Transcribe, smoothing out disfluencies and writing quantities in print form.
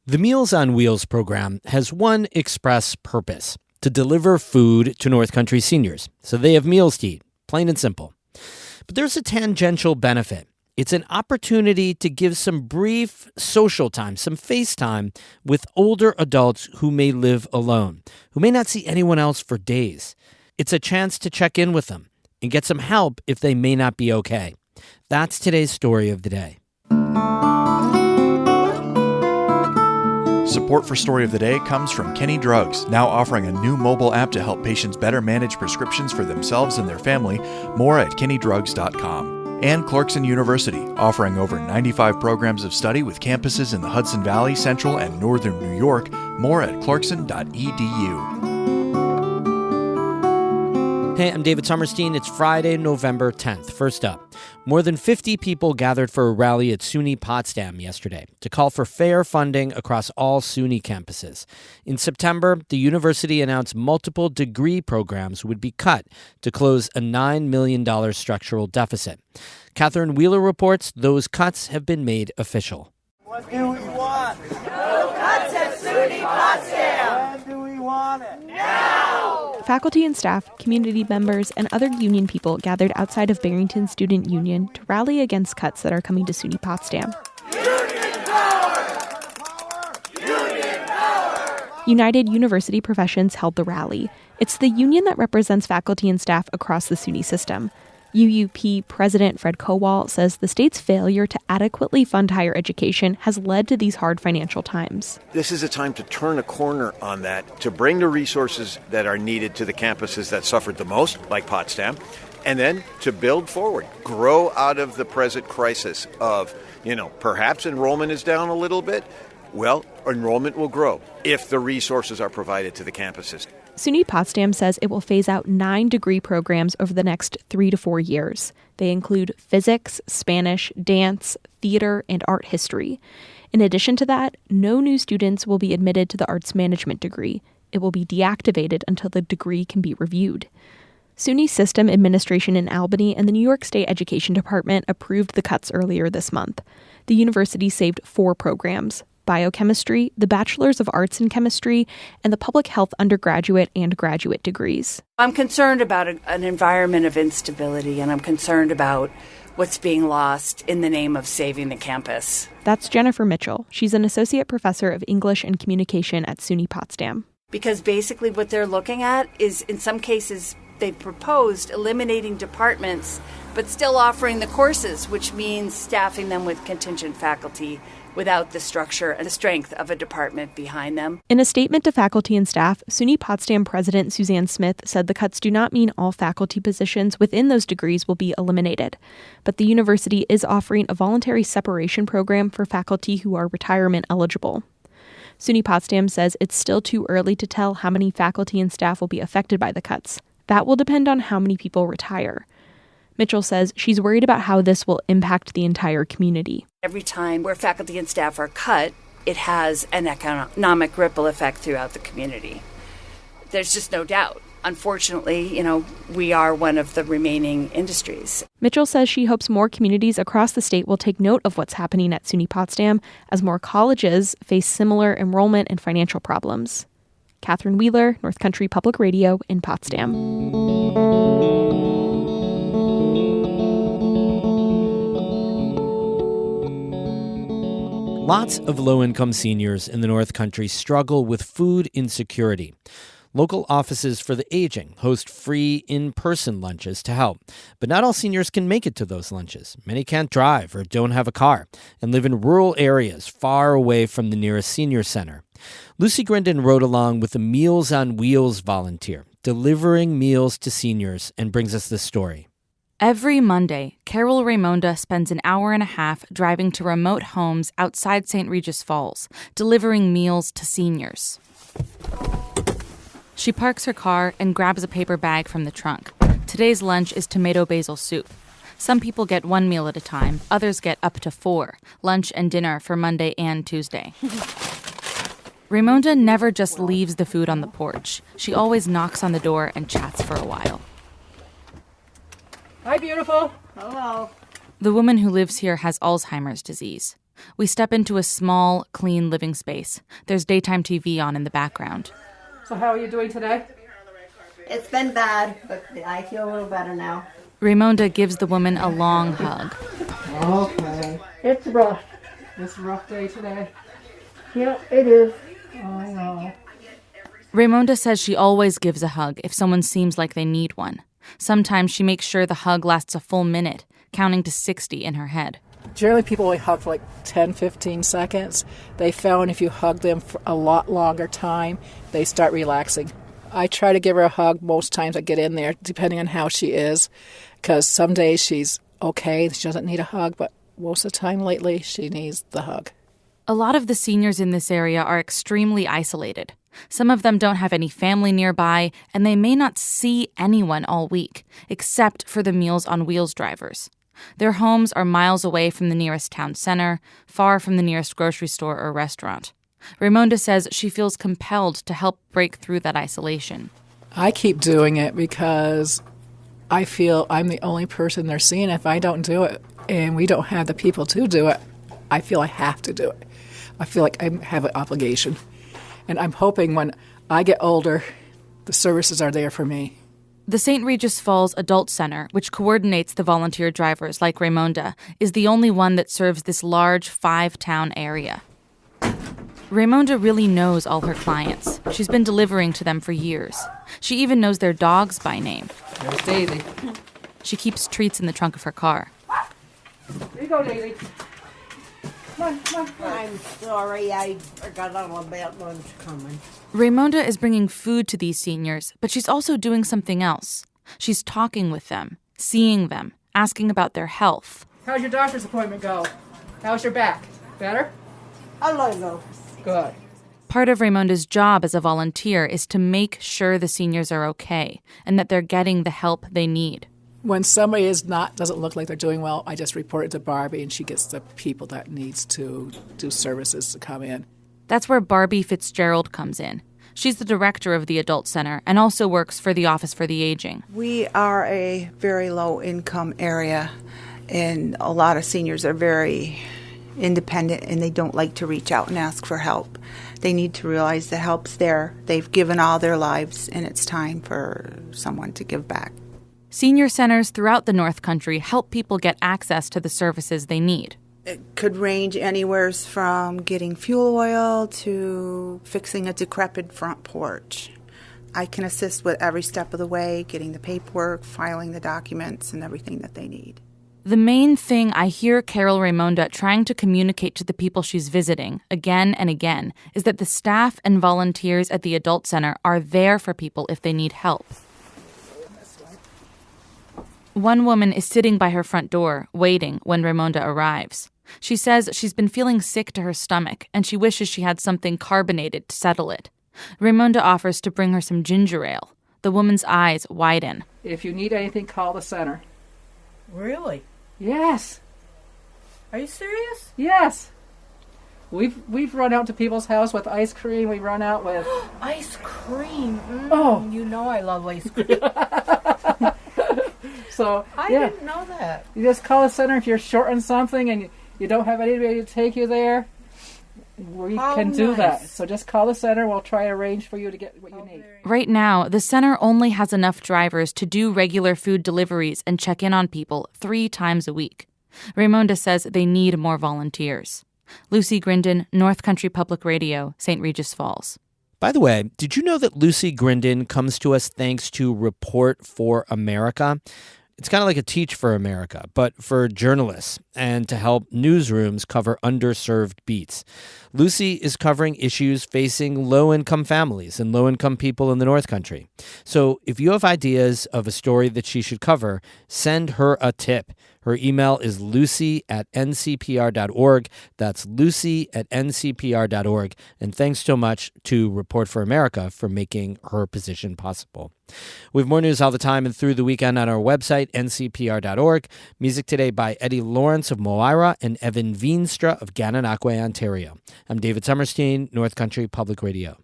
The Meals on Wheels program has one express purpose: to deliver food to North Country seniors so they have meals to eat, plain and simple. But there's a tangential benefit. It's an opportunity to give some brief social time, some face time with older adults who may live alone, who may not see anyone else for days. It's a chance to check in with them and get some help if they may not be okay. That's today's story of the day. Support for Story of the Day comes from Kenny Drugs, now offering a new mobile app to help patients better manage prescriptions for themselves and their family. More at kennydrugs.com. And Clarkson University, offering over 95 programs of study with campuses in the Hudson Valley, Central, and Northern New York. More at clarkson.edu. Hey, I'm David Sommerstein. It's Friday, November 10th. First up, more than 50 people gathered for a rally at SUNY Potsdam yesterday to call for fair funding across all SUNY campuses. In September, the university announced multiple degree programs would be cut to close a $9 million structural deficit. Catherine Wheeler reports those cuts have been made official. What do we want? No cuts at SUNY Potsdam! When do we want it? Now! Faculty and staff, community members, and other union people gathered outside of Barrington Student Union to rally against cuts that are coming to SUNY Potsdam. Union power! Union power! United University Professions held the rally. It's the union that represents faculty and staff across the SUNY system. UUP President Fred Kowal says the state's failure to adequately fund higher education has led to these hard financial times. This is a time to turn a corner on that, to bring the resources that are needed to the campuses that suffered the most, like Potsdam, and then to build forward, grow out of the present crisis of, perhaps enrollment is down a little bit. Well, enrollment will grow if the resources are provided to the campuses. SUNY Potsdam says it will phase out 9 degree programs over the next 3 to 4 years. They include physics, Spanish, dance, theater, and art history. In addition to that, no new students will be admitted to the arts management degree. It will be deactivated until the degree can be reviewed. SUNY System Administration in Albany and the New York State Education Department approved the cuts earlier this month. The university saved 4 programs: biochemistry, the Bachelor's of Arts in Chemistry, and the public health undergraduate and graduate degrees. I'm concerned about an environment of instability, and I'm concerned about what's being lost in the name of saving the campus. That's Jennifer Mitchell. She's an associate professor of English and Communication at SUNY Potsdam. Because basically what they're looking at is, in some cases, they've proposed eliminating departments, but still offering the courses, which means staffing them with contingent faculty without the structure and the strength of a department behind them. In a statement to faculty and staff, SUNY Potsdam President Suzanne Smith said the cuts do not mean all faculty positions within those degrees will be eliminated. But the university is offering a voluntary separation program for faculty who are retirement eligible. SUNY Potsdam says it's still too early to tell how many faculty and staff will be affected by the cuts. That will depend on how many people retire. Mitchell says she's worried about how this will impact the entire community. Every time where faculty and staff are cut, it has an economic ripple effect throughout the community. There's just no doubt. Unfortunately, we are one of the remaining industries. Mitchell says she hopes more communities across the state will take note of what's happening at SUNY Potsdam as more colleges face similar enrollment and financial problems. Catherine Wheeler, North Country Public Radio in Potsdam. Lots of low-income seniors in the North Country struggle with food insecurity. Local offices for the aging host free in-person lunches to help. But not all seniors can make it to those lunches. Many can't drive or don't have a car and live in rural areas far away from the nearest senior center. Lucy Grindon rode along with a Meals on Wheels volunteer, delivering meals to seniors, and brings us this story. Every Monday, Carol Raymonda spends an hour and a half driving to remote homes outside St. Regis Falls, delivering meals to seniors. She parks her car and grabs a paper bag from the trunk. Today's lunch is tomato basil soup. Some people get 1 meal at a time, others get up to 4, lunch and dinner for Monday and Tuesday. Raymonda never just leaves the food on the porch. She always knocks on the door and chats for a while. Hi, beautiful. Hello. The woman who lives here has Alzheimer's disease. We step into a small, clean living space. There's daytime TV on in the background. So how are you doing today? It's been bad, but I feel a little better now. Raymonda gives the woman a long hug. Okay. It's rough. It's a rough day today. Yeah, it is. I know. Raymonda says she always gives a hug if someone seems like they need one. Sometimes she makes sure the hug lasts a full minute, counting to 60 in her head. Generally, people only hug for like 10, 15 seconds. They found if you hug them for a lot longer time, they start relaxing. I try to give her a hug most times I get in there, depending on how she is, because some days she's okay, she doesn't need a hug, but most of the time lately, she needs the hug. A lot of the seniors in this area are extremely isolated. Some of them don't have any family nearby, and they may not see anyone all week, except for the Meals on Wheels drivers. Their homes are miles away from the nearest town center, far from the nearest grocery store or restaurant. Raymonda says she feels compelled to help break through that isolation. I keep doing it because I feel I'm the only person they're seeing. If I don't do it, and we don't have the people to do it, I feel I have to do it. I feel like I have an obligation. And I'm hoping when I get older, the services are there for me. The St. Regis Falls Adult Center, which coordinates the volunteer drivers like Raymonda, is the only one that serves this large 5-town area. Raymonda really knows all her clients. She's been delivering to them for years. She even knows their dogs by name. There's Daisy. She keeps treats in the trunk of her car. Here you go, Daisy. Come on. I'm sorry, I forgot all about lunch coming. Raymonda is bringing food to these seniors, but she's also doing something else. She's talking with them, seeing them, asking about their health. How's your doctor's appointment go? How's your back? Better? A little. Good. Part of Raymonda's job as a volunteer is to make sure the seniors are okay and that they're getting the help they need. When somebody doesn't look like they're doing well, I just report it to Barbie, and she gets the people that needs to do services to come in. That's where Barbie Fitzgerald comes in. She's the director of the Adult Center and also works for the Office for the Aging. We are a very low-income area, and a lot of seniors are very independent, and they don't like to reach out and ask for help. They need to realize the help's there. They've given all their lives, and it's time for someone to give back. Senior centers throughout the North Country help people get access to the services they need. It could range anywhere from getting fuel oil to fixing a decrepit front porch. I can assist with every step of the way, getting the paperwork, filing the documents, and everything that they need. The main thing I hear Carol Raymonda trying to communicate to the people she's visiting again and again is that the staff and volunteers at the Adult Center are there for people if they need help. One woman is sitting by her front door, waiting when Raymonda arrives. She says she's been feeling sick to her stomach, and she wishes she had something carbonated to settle it. Raymonda offers to bring her some ginger ale. The woman's eyes widen. If you need anything, call the center. Really? Yes. Are you serious? Yes. We've run out to people's house with ice cream. We run out with... Ice cream. Oh. You know I love ice cream. So, I didn't know that. You just call the center if you're short on something and you don't have anybody to take you there. We can do that. So just call the center. We'll try to arrange for you to get what you need. Right now, the center only has enough drivers to do regular food deliveries and check in on people 3 times a week. Raymonda says they need more volunteers. Lucy Grindon, North Country Public Radio, St. Regis Falls. By the way, did you know that Lucy Grindon comes to us thanks to Report for America? It's kind of like a Teach for America, but for journalists and to help newsrooms cover underserved beats. Lucy is covering issues facing low-income families and low-income people in the North Country. So if you have ideas of a story that she should cover, send her a tip. Her email is lucy@ncpr.org. That's lucy@ncpr.org. And thanks so much to Report for America for making her position possible. We have more news all the time and through the weekend on our website, ncpr.org. Music today by Eddie Lawrence of Moira and Evan Veenstra of Gananoque, Ontario. I'm David Summerstein, North Country Public Radio.